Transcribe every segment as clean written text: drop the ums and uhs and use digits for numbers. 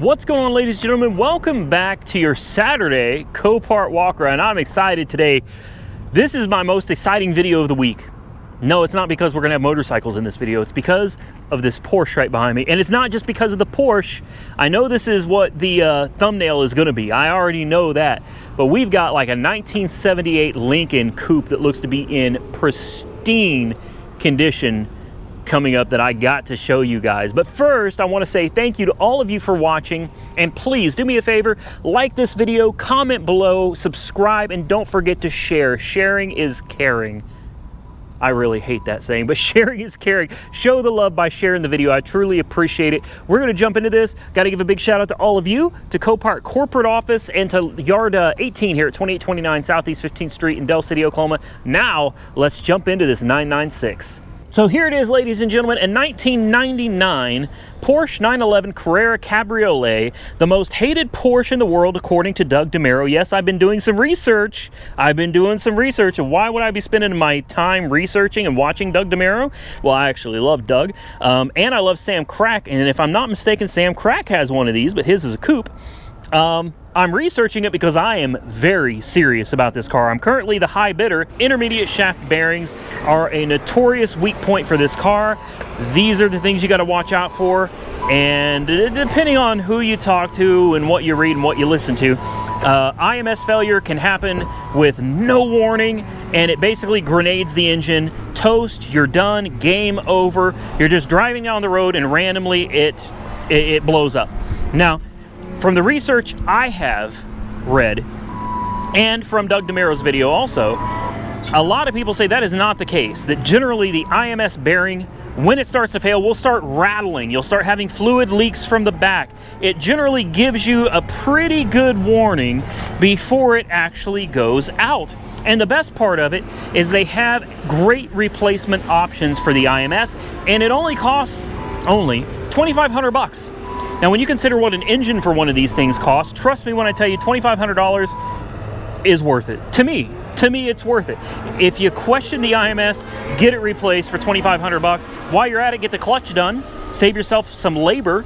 What's going on, ladies and gentlemen? Welcome back to your Saturday Copart walk around. I'm excited today. This is my most exciting video of the week. No, it's not because we're gonna have motorcycles in this video. It's because of this Porsche right behind me. And it's not just because of the Porsche. I know this is what the thumbnail is gonna be. I already know that. But we've got like a 1978 Lincoln coupe that looks to be in pristine condition coming up that I got to show you guys. But first, I want to say thank you to all of you for watching, and please do me a favor, like this video, comment below, subscribe, and don't forget to share. Sharing is caring. I really hate that saying, but sharing is caring. Show the love by sharing the video. I truly appreciate it. We're going to jump into this. Got to give a big shout out to all of you, to Copart corporate office, and to Yard 18 here at 2829 Southeast 15th Street in Del City, Oklahoma. Now, let's jump into this 996. So here it is, ladies and gentlemen, a 1999 Porsche 911 Carrera Cabriolet, the most hated Porsche in the world according to Doug DeMero. Yes, I've been doing some research. And why would I be spending my time researching and watching Doug DeMero? Well, I actually love Doug, and I love Sam Crack, and if I'm not mistaken, Sam Crack has one of these, but his is a coupe. I'm researching it because I am very serious about this car. I'm currently the high bidder. Intermediate shaft bearings are a notorious weak point for this car. These are the things you got to watch out for, and depending on who you talk to and what you read and what you listen to, IMS failure can happen with no warning, and it basically grenades the engine. Toast, you're done, game over. You're just driving down the road and randomly it blows up. Now, from the research I have read, and from Doug DeMero's video also, a lot of people say that is not the case. That generally the IMS bearing, when it starts to fail, will start rattling. You'll start having fluid leaks from the back. It generally gives you a pretty good warning before it actually goes out. And the best part of it is they have great replacement options for the IMS, and it only costs $2,500. Now, when you consider what an engine for one of these things costs, trust me when I tell you $2,500 is worth it. To me, it's worth it. If you question the IMS, get it replaced for $2,500. While you're at it, get the clutch done. Save yourself some labor.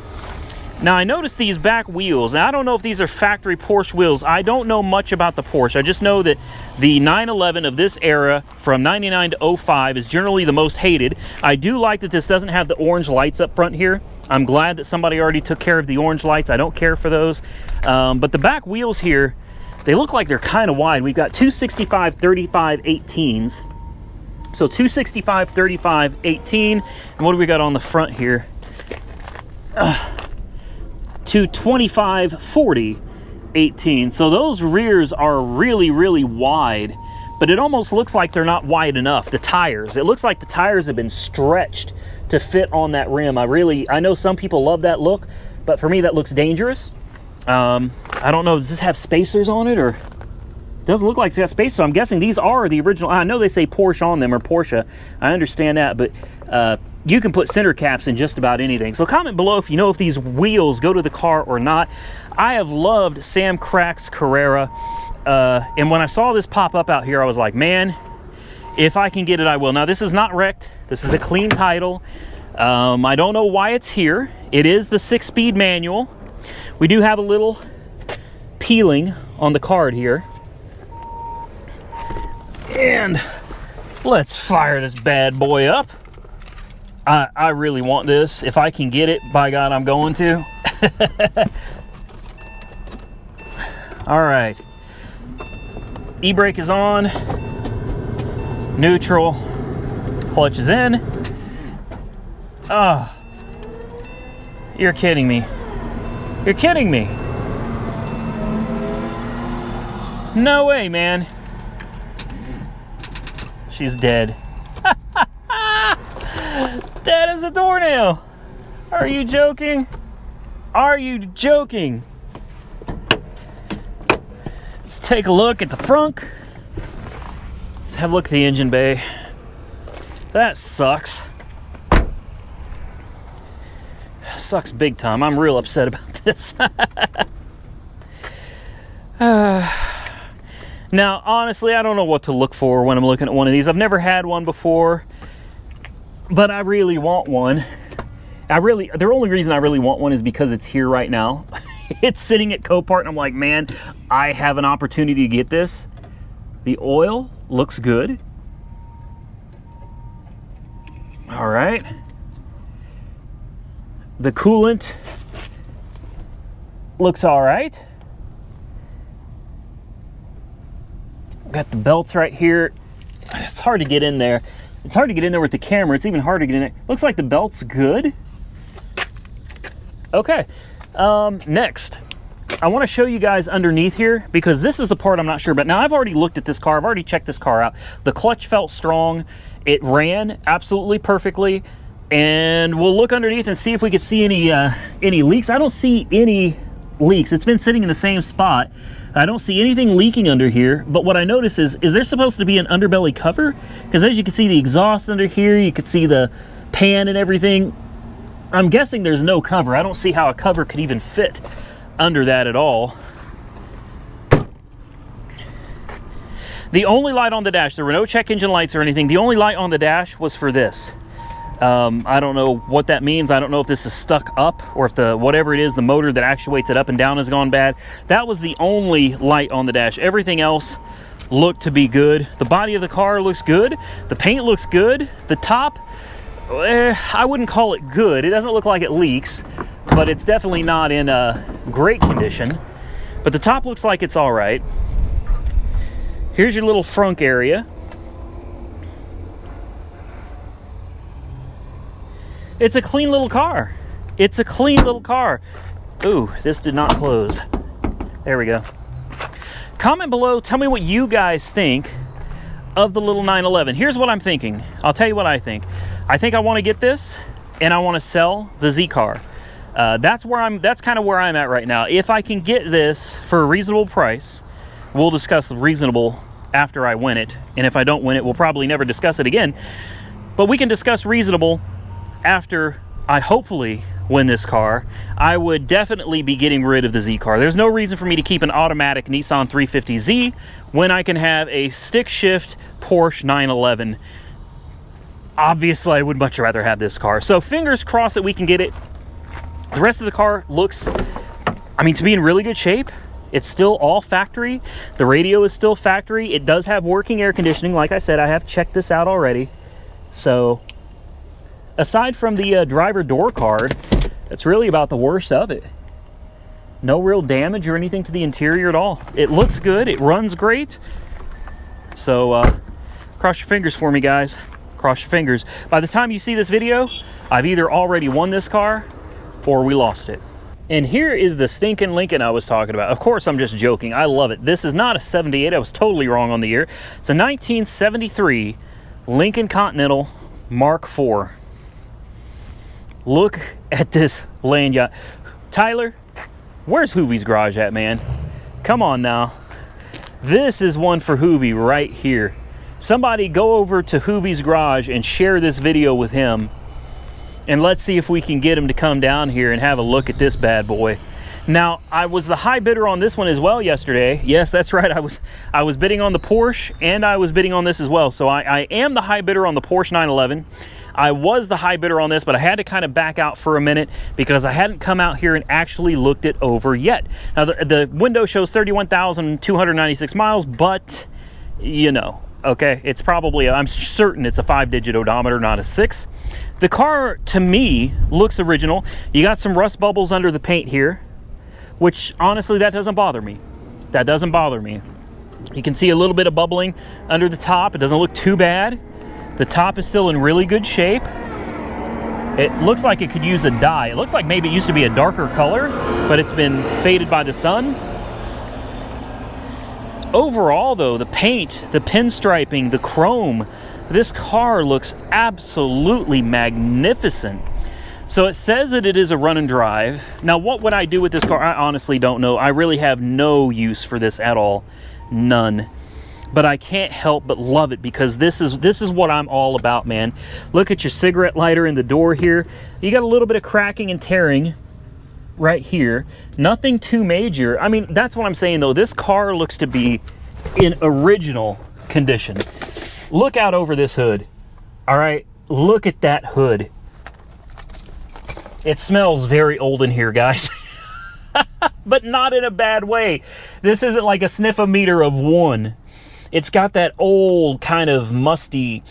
Now, I noticed these back wheels. Now, I don't know if these are factory Porsche wheels. I don't know much about the Porsche. I just know that the 911 of this era from 99 to 05 is generally the most hated. I do like that this doesn't have the orange lights up front here. I'm glad that somebody already took care of the orange lights. I don't care for those. But the back wheels here, they look like they're kind of wide. We've got 265 35 18s. So 265 35 18. And what do we got on the front here? 225 40 18. So those rears are really, really wide, but it almost looks like they're not wide enough. The tires, it looks like the tires have been stretched to fit on that rim. I know some people love that look, but for me that looks dangerous. I don't know, does this have spacers on it, or it doesn't look like it's got spacers? So I'm guessing these are the original. I know they say Porsche on them, or Porsche, I understand that, but you can put center caps in just about anything. So comment below if you know if these wheels go to the car or not. I have loved Sam Crack's Carrera, and when I saw this pop up out here, I was like, man, if I can get it, I will. Now, this is not wrecked. This is a clean title. I don't know why it's here. It is the 6-speed manual. We do have a little peeling on the card here. And let's fire this bad boy up. I really want this. If I can get it, by God, I'm going to. All right. E-brake is on. Neutral. Clutch is in. Ah. You're kidding me. You're kidding me. No way, man. She's dead. Dead as a doornail. Are you joking? Are you joking? Let's take a look at the front. Let's have a look at the engine bay. That sucks. Sucks big time. I'm real upset about this. Now, honestly, I don't know what to look for when I'm looking at one of these. I've never had one before, but I really want one. The only reason I really want one is because it's here right now. It's sitting at Copart, and I'm like, man, I have an opportunity to get this. The oil looks good. All right. The coolant looks all right. Got the belts right here. It's hard to get in there. It's hard to get in there with the camera. It's even harder to get in there. Looks like the belt's good. Okay. Next, I want to show you guys underneath here, because this is the part I'm not sure about. Now, I've already looked at this car. I've already checked this car out. The clutch felt strong. It ran absolutely perfectly. And we'll look underneath and see if we could see any leaks. I don't see any leaks. It's been sitting in the same spot. I don't see anything leaking under here. But what I notice is there supposed to be an underbelly cover? Because as you can see the exhaust under here, you could see the pan and everything. I'm guessing there's no cover. I don't see how a cover could even fit under that at all. The only light on the dash, there were no check engine lights or anything. The only light on the dash was for this. I don't know what that means. I don't know if this is stuck up or if whatever it is, the motor that actuates it up and down has gone bad. That was the only light on the dash. Everything else looked to be good. The body of the car looks good. The paint looks good. The top, I wouldn't call it good. It doesn't look like it leaks, but it's definitely not in a great condition. But the top looks like it's all right. Here's your little frunk area. It's a clean little car. It's a clean little car. Ooh, this did not close. There we go. Comment below, tell me what you guys think of the little 911. Here's what I'm thinking. I'll tell you what I think. I think I want to get this and I want to sell the Z car. That's kind of where I'm at right now. If I can get this for a reasonable price, we'll discuss reasonable after I win it. And if I don't win it, we'll probably never discuss it again. But we can discuss reasonable after I hopefully win this car. I would definitely be getting rid of the Z car. There's no reason for me to keep an automatic Nissan 350Z when I can have a stick shift Porsche 911. Obviously, I would much rather have this car. So fingers crossed that we can get it. The rest of the car looks, I mean, to be in really good shape. It's still all factory. The radio is still factory. It does have working air conditioning. Like I said, I have checked this out already. So aside from the driver door card, that's really about the worst of it. No real damage or anything to the interior at all. It looks good. It runs great. So cross your fingers for me, guys. Cross your fingers. By the time you see this video, I've either already won this car or we lost it. And here is the stinking Lincoln I was talking about. Of course, I'm just joking. I love it. This is not a 78. I was totally wrong on the year. It's a 1973 Lincoln Continental Mark IV. Look at this land yacht. Tyler, where's Hoovie's garage at, man? Come on now. This is one for Hoovie right here. Somebody go over to Hoovie's garage and share this video with him. And let's see if we can get him to come down here and have a look at this bad boy. Now, I was the high bidder on this one as well yesterday. Yes, that's right. I was bidding on the Porsche and I was bidding on this as well. So I am the high bidder on the Porsche 911. I was the high bidder on this, but I had to kind of back out for a minute because I hadn't come out here and actually looked it over yet. Now, the window shows 31,296 miles, but you know, okay, it's probably, I'm certain it's a 5-digit odometer, not a 6. The car, to me, looks original. You got some rust bubbles under the paint here, which honestly, that doesn't bother me. That doesn't bother me. You can see a little bit of bubbling under the top. It doesn't look too bad. The top is still in really good shape. It looks like it could use a dye. It looks like maybe it used to be a darker color, but it's been faded by the sun. Overall, though, the paint, the pinstriping, the chrome, this car looks absolutely magnificent. So it says that it is a run and drive. Now, what would I do with this car? I honestly don't know. I really have no use for this at all. None. But I can't help but love it because this is what I'm all about, man. Look at your cigarette lighter in the door here. You got a little bit of cracking and tearing right here. Nothing too major. I mean, that's what I'm saying, though. This car looks to be in original condition. Look out over this hood. All right, look at that hood. It smells very old in here, guys. but not in a bad way. This isn't like a sniff-o-meter of 1. It's got that old kind of musty,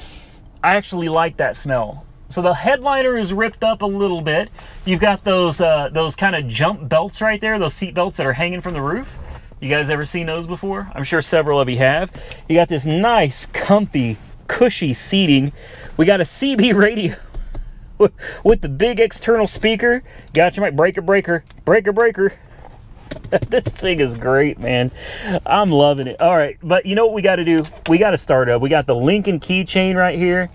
I actually like that smell. So the headliner is ripped up a little bit. You've got those kind of jump belts right there, those seat belts that are hanging from the roof. You guys ever seen those before? I'm sure several of you have. You got this nice, comfy, cushy seating. We got a CB radio with the big external speaker. Got your mic, breaker. This thing is great, man. I'm loving it. All right, but you know what we got to do? We got to start up. We got the Lincoln keychain right here.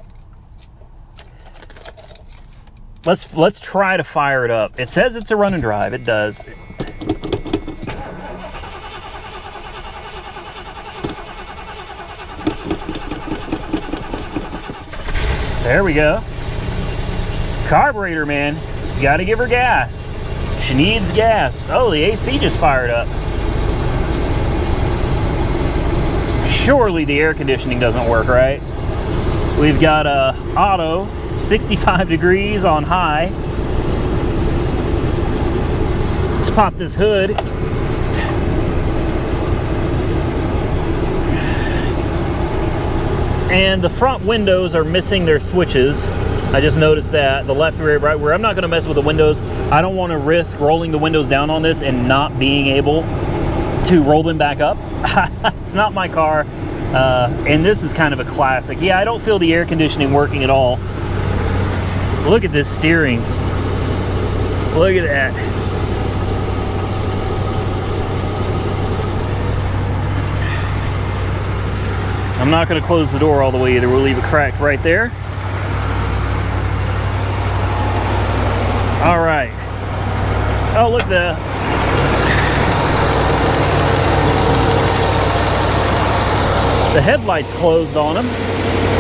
Let's try to fire it up. It says it's a run and drive. It does. There we go. Carburetor, man. You got to give her gas. She needs gas. Oh, the AC just fired up. Surely the air conditioning doesn't work, right? We've got auto, 65 degrees on high. Let's pop this hood. And the front windows are missing their switches. I just noticed that. The left, rear, right, where I'm not gonna mess with the windows. I don't wanna risk rolling the windows down on this and not being able to roll them back up. It's not my car. And this is kind of a classic. Yeah, I don't feel the air conditioning working at all. Look at this steering. Look at that. I'm not gonna close the door all the way either. We'll leave it cracked right there. All right. Oh, look, the headlights closed on them.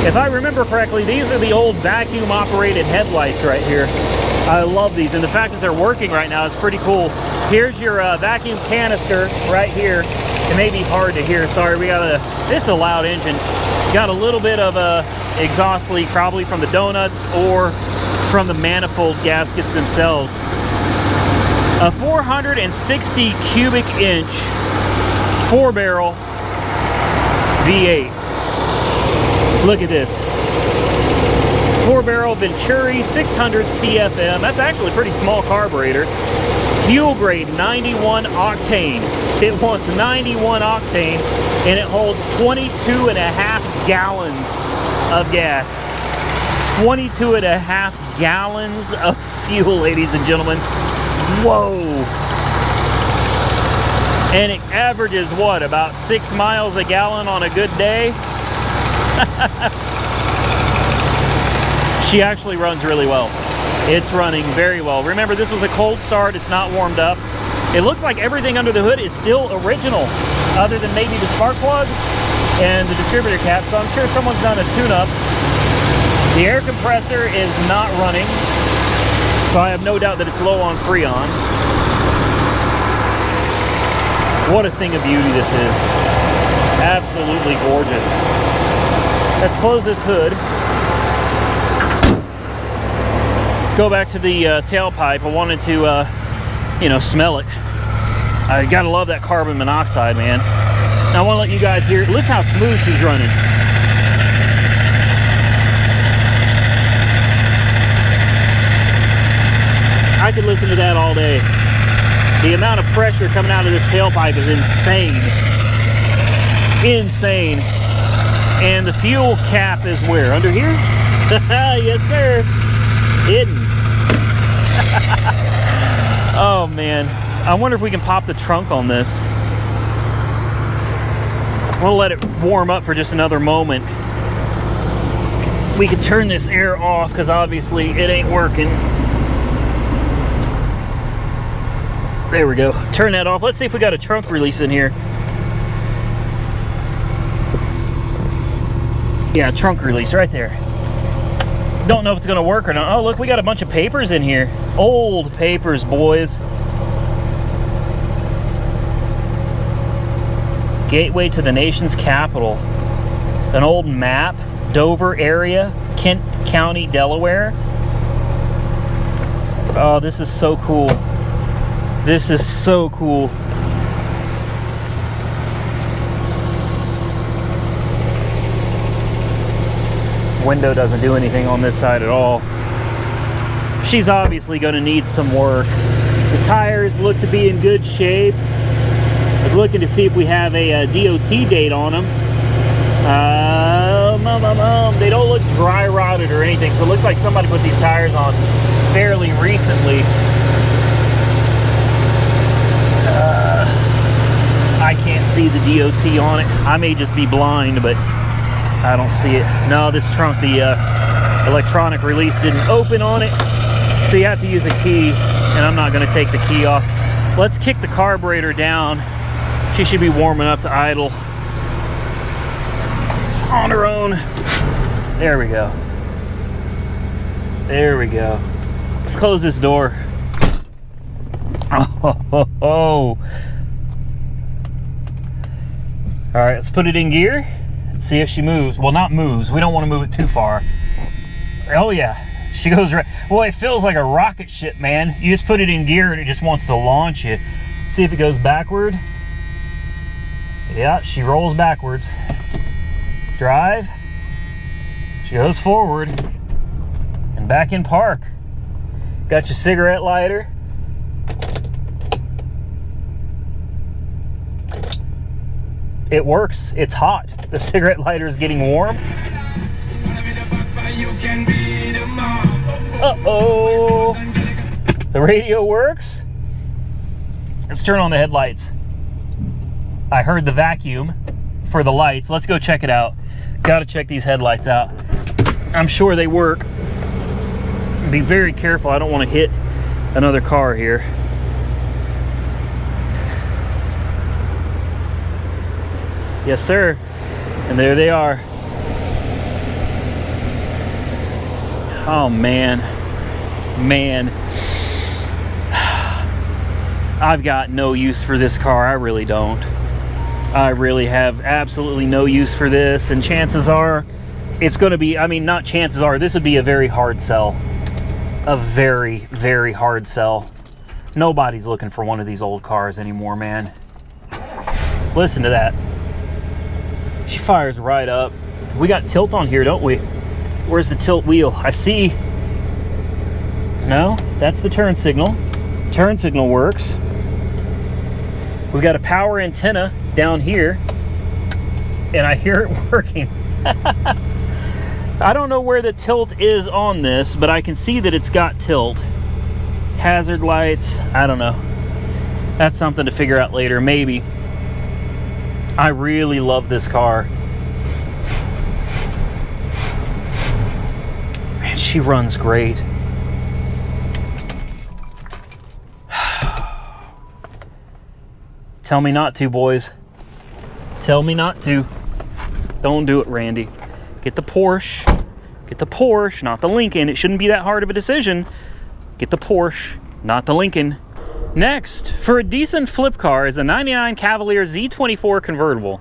If I remember correctly, these are the old vacuum operated headlights right here. I love these, and the fact that they're working right now is pretty cool. Here's your vacuum canister right here. It may be hard to hear, sorry, we got this is a loud engine. Got a little bit of a exhaust leak, probably from the donuts or from the manifold gaskets themselves. A 460 cubic inch 4-barrel V8. Look at this. 4-barrel Venturi 600 CFM. That's actually a pretty small carburetor. Fuel grade 91 octane. It wants 91 octane and it holds 22 and a half gallons of gas. 22 and a half gallons of fuel, ladies and gentlemen. Whoa. And it averages what, about 6 miles a gallon on a good day? She actually runs really well. It's running very well. Remember, this was a cold start. It's not warmed up. It looks like everything under the hood is still original, other than maybe the spark plugs and the distributor cap. So I'm sure someone's done a tune-up. The air compressor is not running, so I have no doubt that it's low on Freon. What a thing of beauty this is. Absolutely gorgeous. Let's close this hood. Let's go back to the tailpipe. I wanted to, you know, smell it. I gotta love that carbon monoxide, man. Now I wanna let you guys hear, listen how smooth she's running. I could listen to that all day. The amount of pressure coming out of this tailpipe is insane. Insane. And the fuel cap is where? Under here? Yes, sir. Hidden. Oh, man. I wonder if we can pop the trunk on this. We'll let it warm up for just another moment. We could turn this air off because obviously it ain't working. There we go. Turn that off. Let's see if we got a trunk release in here. Yeah, trunk release right there. Don't know if it's gonna work or not. Oh, look, we got a bunch of papers in here. Old papers, boys. Gateway to the nation's capital. An old map. Dover area, Kent County, Delaware. Oh, this is so cool. This is so cool. Window doesn't do anything on this side at all. She's obviously going to need some work. The tires look to be in good shape. I was looking to see if we have a DOT date on them. They don't look dry rotted or anything, so it looks like somebody put these tires on fairly recently. I can't see the DOT on it. I may just be blind, but I don't see it. No, this trunk, the electronic release didn't open on it, so you have to use a key, and I'm not going to take the key off. Let's kick the carburetor down. She should be warm enough to idle on her own. There we go. There we go. Let's close this door. Oh. All right, let's put it in gear. Let's see if she moves. Well, not moves. We don't want to move it too far. Oh yeah, she goes right. Boy, it feels like a rocket ship, man. You just put it in gear and it just wants to launch you. See if it goes backward. Yeah, she rolls backwards. Drive. She goes forward and back in park. Got your cigarette lighter. It works. It's hot. The cigarette lighter is getting warm. Uh-oh. The radio works. Let's turn on the headlights. I heard the vacuum for the lights. Let's go check it out. Got to check these headlights out. I'm sure they work. Be very careful. I don't want to hit another car here. Yes, sir. And there they are. Oh, man. Man. I've got no use for this car. I really don't. I really have absolutely no use for this. And chances are, it's going to be, I mean, not chances are, this would be a very hard sell. A very, very hard sell. Nobody's looking for one of these old cars anymore, man. Listen to that. She fires right up. We got tilt on here, don't we? Where's the tilt wheel? I see. No, that's the turn signal. Turn signal works. We've got a power antenna down here, and I hear it working. I don't know where the tilt is on this, but I can see that it's got tilt. Hazard lights, I don't know. That's something to figure out later, maybe. I really love this car. Man, she runs great. Tell me not to, boys. Tell me not to. Don't do it, Randy. Get the Porsche. Get the Porsche, not the Lincoln. It shouldn't be that hard of a decision. Get the Porsche, not the Lincoln. Next, for a decent flip car, is a 99 Cavalier Z24 convertible.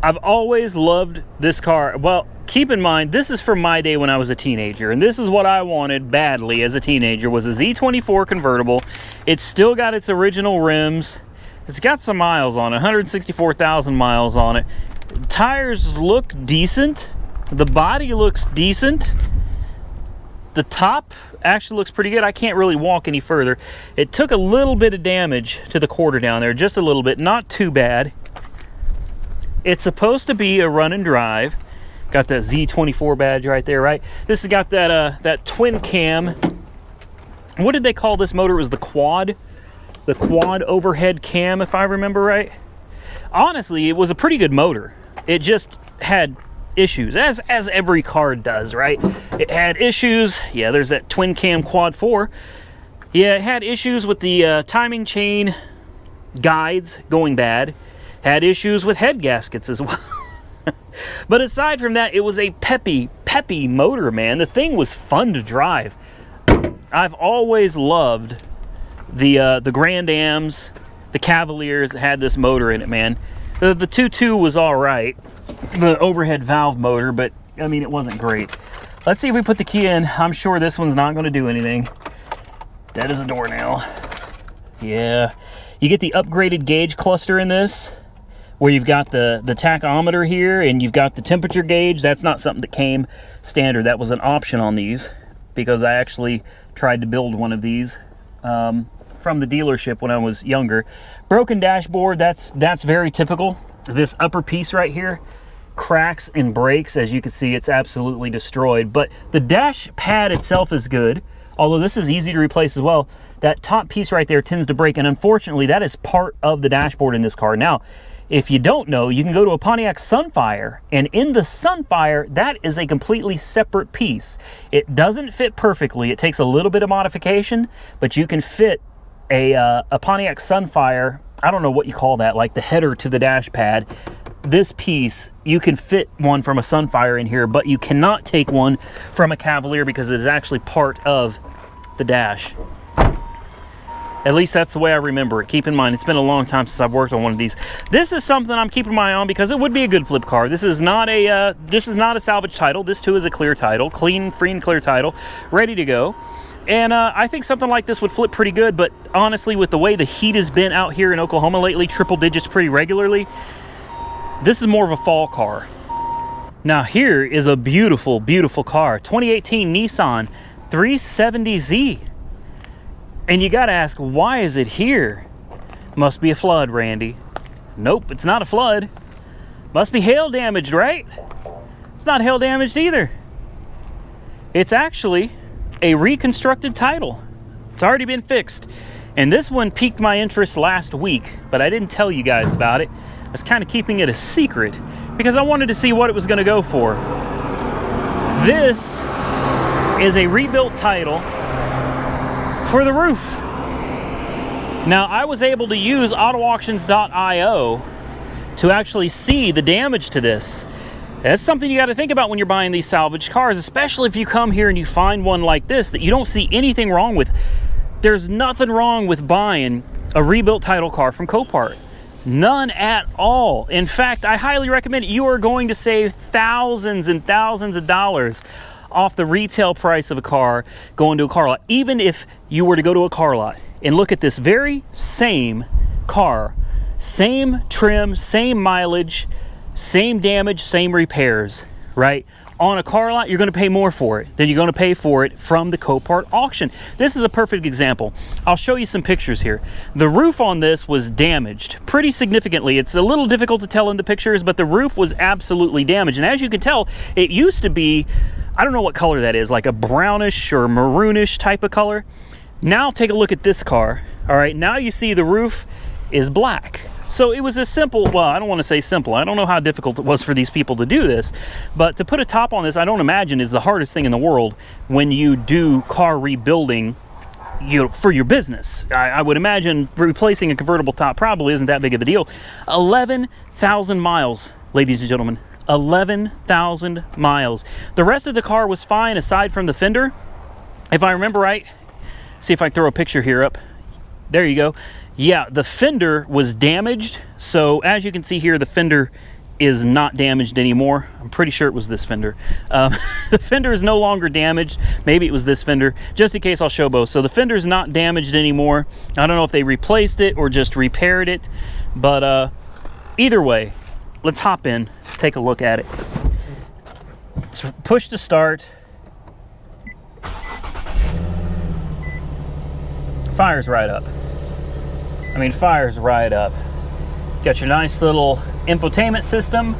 I've always loved this car. Well, keep in mind, this is from my day when I was a teenager, and this is what I wanted badly as a teenager, was a Z24 convertible. It's still got its original rims. It's got some miles on it, 164,000 miles on it. Tires look decent. The body looks decent. The top actually looks pretty good. I can't really walk any further. It took a little bit of damage to the quarter down there, just a little bit, not too bad. It's supposed to be a run and drive. Got that Z24 badge right there, right? This has got that twin cam. What did they call this motor? It was the quad overhead cam, if I remember right. Honestly, it was a pretty good motor. It just had issues, as every car does, right? It had issues. Yeah, there's that twin cam quad 4. Yeah, it had issues with the timing chain guides going bad. Had issues with head gaskets as well. But aside from that, it was a peppy motor, man. The thing was fun to drive. I've always loved the Grand Ams, the Cavaliers that had this motor in it, man. The 2.2 was all right, the overhead valve motor, but I mean, it wasn't great. Let's see if we put the key in. I'm sure this one's not going to do anything. Dead as a doornail. Yeah. You get the upgraded gauge cluster in this, where you've got the tachometer here and you've got the temperature gauge. That's not something that came standard. That was an option on these, because I actually tried to build one of these from the dealership when I was younger. Broken dashboard, that's very typical. This upper piece right here cracks and breaks. As you can see, it's absolutely destroyed. But the dash pad itself is good, although this is easy to replace as well. That top piece right there tends to break, and unfortunately that is part of the dashboard in this car. Now, if you don't know, you can go to a Pontiac Sunfire, and in the Sunfire, that is a completely separate piece. It doesn't fit perfectly. It takes a little bit of modification, but you can fit a Pontiac Sunfire, I don't know what you call that, like the header to the dash pad. This piece, you can fit one from a Sunfire in here, but you cannot take one from a Cavalier because it is actually part of the dash. At least that's the way I remember it. Keep in mind, it's been a long time since I've worked on one of these. This is something I'm keeping my eye on because it would be a good flip car. This is not a salvage title. This too is a clear title, clean, free and clear title, ready to go. And I think something like this would flip pretty good, but honestly, with the way the heat has been out here in Oklahoma lately, triple digits pretty regularly, this is more of a fall car. Now here is a beautiful, beautiful car. 2018 Nissan 370Z. And you gotta ask, why is it here? Must be a flood, Randy. Nope, it's not a flood. Must be hail damaged, right? It's not hail damaged either. It's actually a reconstructed title. It's already been fixed. And this one piqued my interest last week, but I didn't tell you guys about it. I was kind of keeping it a secret because I wanted to see what it was gonna go for. This is a rebuilt title for the roof. Now, I was able to use autoauctions.io to actually see the damage to this. That's something you got to think about when you're buying these salvage cars, especially if you come here and you find one like this that you don't see anything wrong with. There's nothing wrong with buying a rebuilt title car from Copart. None at all. In fact, I highly recommend it. You are going to save thousands and thousands of dollars off the retail price of a car going to a car lot. Even if you were to go to a car lot and look at this very same car, same trim, same mileage, same damage, same repairs, right? On a car lot, you're going to pay more for it than you're going to pay for it from the Copart auction. This is a perfect example. I'll show you some pictures here. The roof on this was damaged pretty significantly. It's a little difficult to tell in the pictures, but the roof was absolutely damaged. And as you can tell, it used to be, I don't know what color that is, like a brownish or maroonish type of color. Now take a look at this car. All right, now you see the roof is black. So it was a simple, well, I don't want to say simple. I don't know how difficult it was for these people to do this, but to put a top on this, I don't imagine is the hardest thing in the world when you do car rebuilding, you know, for your business. I would imagine replacing a convertible top probably isn't that big of a deal. 11,000 miles, ladies and gentlemen. 11,000 miles. The rest of the car was fine aside from the fender. If I remember right, see if I throw a picture here up. There you go. Yeah, the fender was damaged. So as you can see here, the fender is not damaged anymore. I'm pretty sure it was this fender. The fender is no longer damaged. Maybe it was this fender. Just in case, I'll show both. So the fender is not damaged anymore. I don't know if they replaced it or just repaired it. But either way, let's hop in, take a look at it. Let's push to start. Fires right up. I mean, fires right up. Got your nice little infotainment system.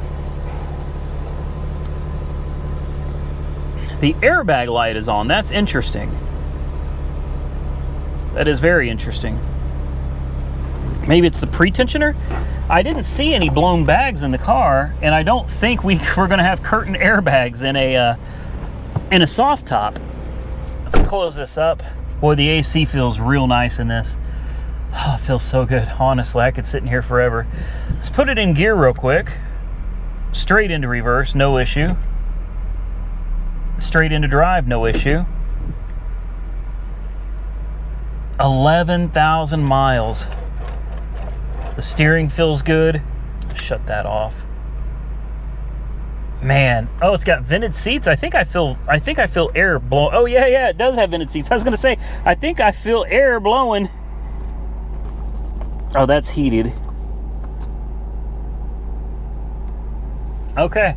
The airbag light is on. That's interesting. That is very interesting. Maybe it's the pretensioner. I didn't see any blown bags in the car, and I don't think we're going to have curtain airbags in a soft top. Let's close this up. Boy, the AC feels real nice in this. Oh, it feels so good. Honestly, I could sit in here forever. Let's put it in gear real quick. Straight into reverse, no issue. Straight into drive, no issue. 11,000 miles. The steering feels good. Shut that off. Man, oh, it's got vented seats. I think I feel air blowing. Oh yeah, it does have vented seats. I was gonna say, I think I feel air blowing Oh, that's heated. Okay.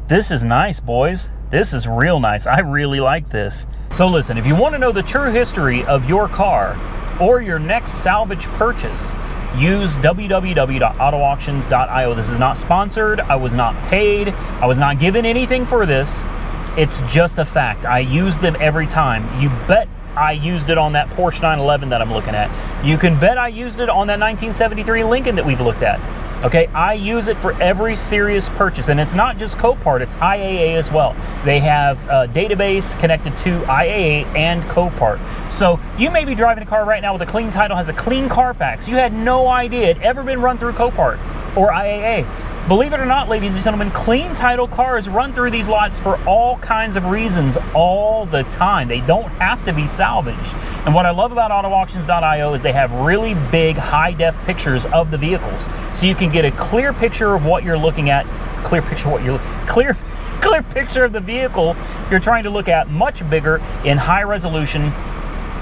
This is nice, boys. This is real nice. I really like this. So listen, if you want to know the true history of your car or your next salvage purchase, use www.autoauctions.io. This is not sponsored. I was not paid. I was not given anything for this. It's just a fact. I use them every time. You bet I used it on that Porsche 911 that I'm looking at. You can bet I used it on that 1973 Lincoln that we've looked at. Okay, I use it for every serious purchase, and it's not just Copart, it's IAA as well. They have a database connected to IAA and Copart. So you may be driving a car right now with a clean title, has a clean Carfax. You had no idea it ever been run through Copart or IAA. Believe it or not, ladies and gentlemen, clean title cars run through these lots for all kinds of reasons all the time. They don't have to be salvaged. And what I love about autoauctions.io is they have really big high-def pictures of the vehicles. So you can get a clear picture of what you're looking at, clear picture of the vehicle you're trying to look at, much bigger in high resolution.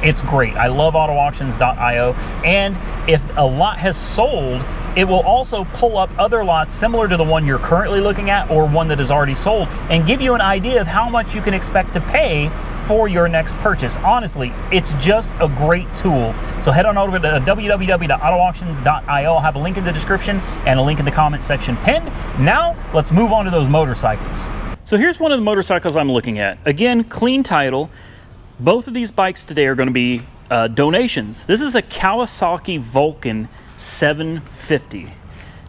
It's great. I love autoauctions.io. And if a lot has sold, it will also pull up other lots similar to the one you're currently looking at or one that is already sold and give you an idea of how much you can expect to pay for your next purchase. Honestly, it's just a great tool. So head on over to www.autoauctions.io. I'll have a link in the description and a link in the comment section pinned. Now, let's move on to those motorcycles. So here's one of the motorcycles I'm looking at. Again, clean title. Both of these bikes today are going to be donations. This is a Kawasaki Vulcan 750.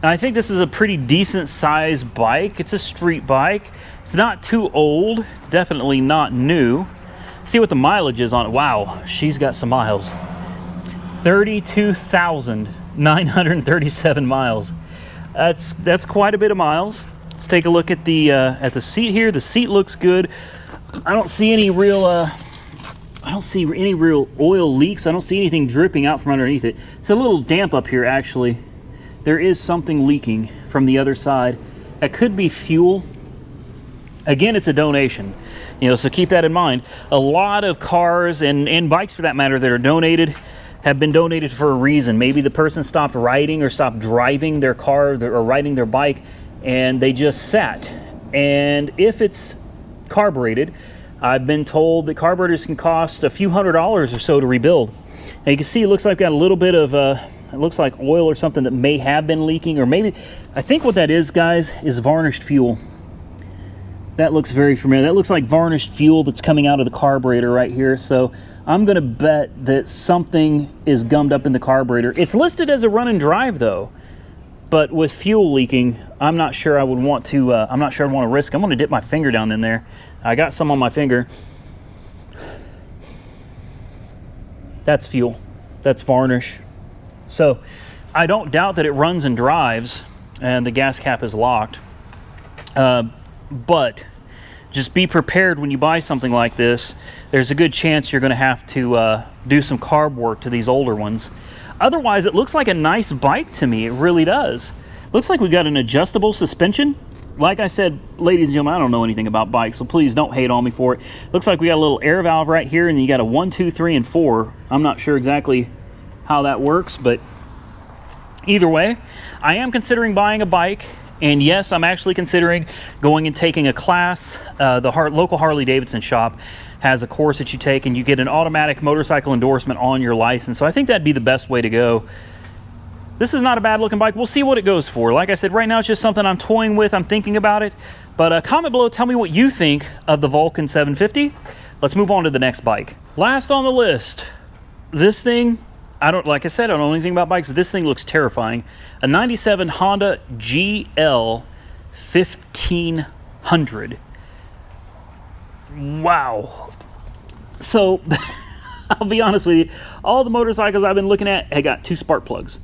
Now I think this is a pretty decent size bike. It's a street bike. It's not too old. It's definitely not new. See what the mileage is on it. Wow, she's got some miles. 32,937 miles. That's quite a bit of miles. Let's take a look at the seat here. The seat looks good. I don't see any real oil leaks. I don't see anything dripping out from underneath it. It's a little damp up here, actually. There is something leaking from the other side. That could be fuel. Again, it's a donation, so keep that in mind. A lot of cars and bikes, for that matter, that are donated have been donated for a reason. Maybe the person stopped riding or stopped driving their car or riding their bike, and they just sat. And if it's carbureted, I've been told that carburetors can cost a few $100s or so to rebuild. Now you can see it looks like got a little bit of it looks like oil or something that may have been leaking, or maybe, I think what that is, guys, is varnished fuel. That looks very familiar. That looks like varnished fuel that's coming out of the carburetor right here. So I'm gonna bet that something is gummed up in the carburetor. It's listed as a run and drive though, but with fuel leaking, I'm not sure I would want to, I'm not sure I'd want to risk. I'm gonna dip my finger down in there. I got some on my finger. That's fuel. That's varnish. So I don't doubt that it runs and drives and the gas cap is locked. But just be prepared when you buy something like this. There's a good chance you're going to have to do some carb work to these older ones. Otherwise, it looks like a nice bike to me. It really does. Looks like we got an adjustable suspension. Like I said, ladies and gentlemen, I don't know anything about bikes, so please don't hate on me for it. Looks like we got a little air valve right here, and then you got a 1, 2, 3, and 4. I'm not sure exactly how that works, but either way, I am considering buying a bike. And yes, I'm actually considering going and taking a class. The local Harley-Davidson shop has a course that you take, and you get an automatic motorcycle endorsement on your license. So I think that'd be the best way to go. This is not a bad looking bike. We'll see what it goes for. Like I said, right now it's just something I'm toying with. I'm thinking about it. But comment below, tell me what you think of the Vulcan 750. Let's move on to the next bike. Last on the list, this thing, like I said, I don't know anything about bikes, but this thing looks terrifying. A 97 Honda GL1500. Wow. So, I'll be honest with you, all the motorcycles I've been looking at have got 2 spark plugs.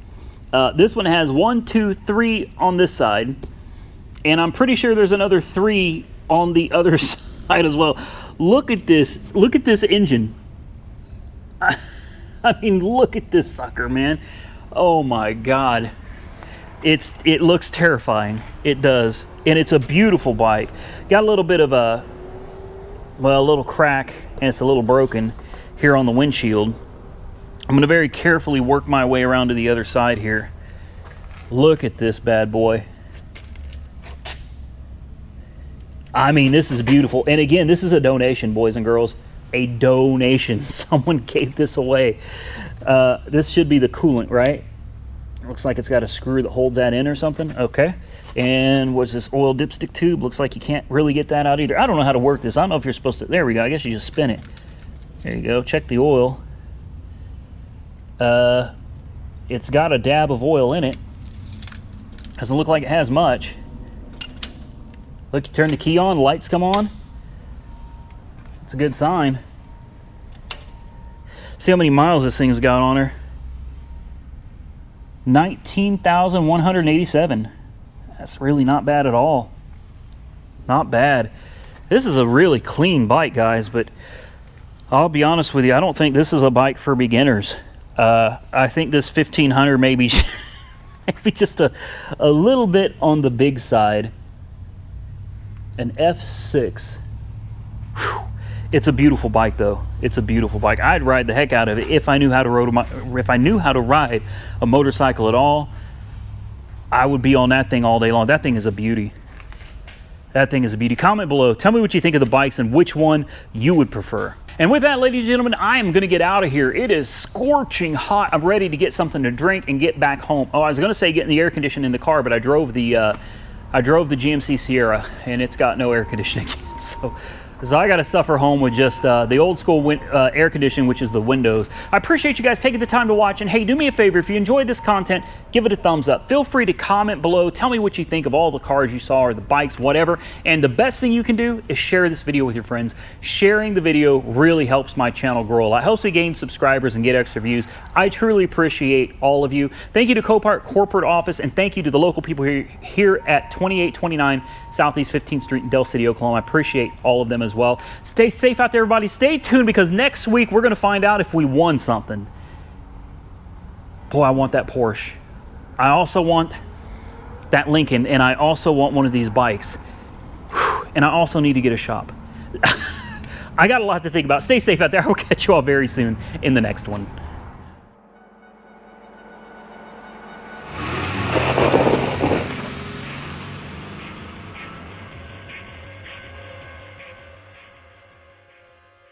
This one has 1, 2, 3 on this side, and I'm pretty sure there's another 3 on the other side as well. Look at this. Look at this engine. I mean, look at this sucker, man. Oh my God. It looks terrifying. It does. And it's a beautiful bike. Got a little bit of a little crack, and it's a little broken here on the windshield. I'm going to very carefully work my way around to the other side here. Look at this bad boy. I mean, this is beautiful. And again, this is a donation, boys and girls. A donation. Someone gave this away. This should be the coolant, right? Looks like it's got a screw that holds that in or something. Okay. And what's this oil dipstick tube? Looks like you can't really get that out either. I don't know how to work this. I don't know if you're supposed to. There we go. I guess you just spin it. There you go. Check the oil. It's got a dab of oil in it. Doesn't look like it has much. Look, you turn the key on, lights come on. It's a good sign. See how many miles this thing's got on her. 19,187. That's really not bad at all. Not bad. This is a really clean bike, guys, but I'll be honest with you, I don't think this is a bike for beginners. I think this 1500 maybe just a little bit on the big side. An F6. Whew. It's a beautiful bike, though. It's a beautiful bike. I'd ride the heck out of it if I knew how to ride a motorcycle at all. I would be on that thing all day long. That thing is a beauty. That thing is a beauty. Comment below. Tell me what you think of the bikes and which one you would prefer. And with that, ladies and gentlemen, I am going to get out of here. It is scorching hot. I'm ready to get something to drink and get back home. Oh, I was going to say getting the air conditioning in the car, but I drove the GMC Sierra, and it's got no air conditioning. So I got to suffer home with just the old school air conditioning, which is the windows. I appreciate you guys taking the time to watch. And hey, do me a favor, if you enjoyed this content, give it a thumbs up. Feel free to comment below. Tell me what you think of all the cars you saw or the bikes, whatever. And the best thing you can do is share this video with your friends. Sharing the video really helps my channel grow a lot. Helps me gain subscribers and get extra views. I truly appreciate all of you. Thank you to Copart corporate office, and thank you to the local people here at 2829 Southeast 15th Street in Del City, Oklahoma. I appreciate all of them as well. Stay safe out there, everybody. Stay tuned, because next week we're going to find out if we won something. Boy, I want that Porsche. I also want that Lincoln, and I also want one of these bikes. Whew. And I also need to get a shop. I got a lot to think about. Stay safe out there. I will catch you all very soon in the next one.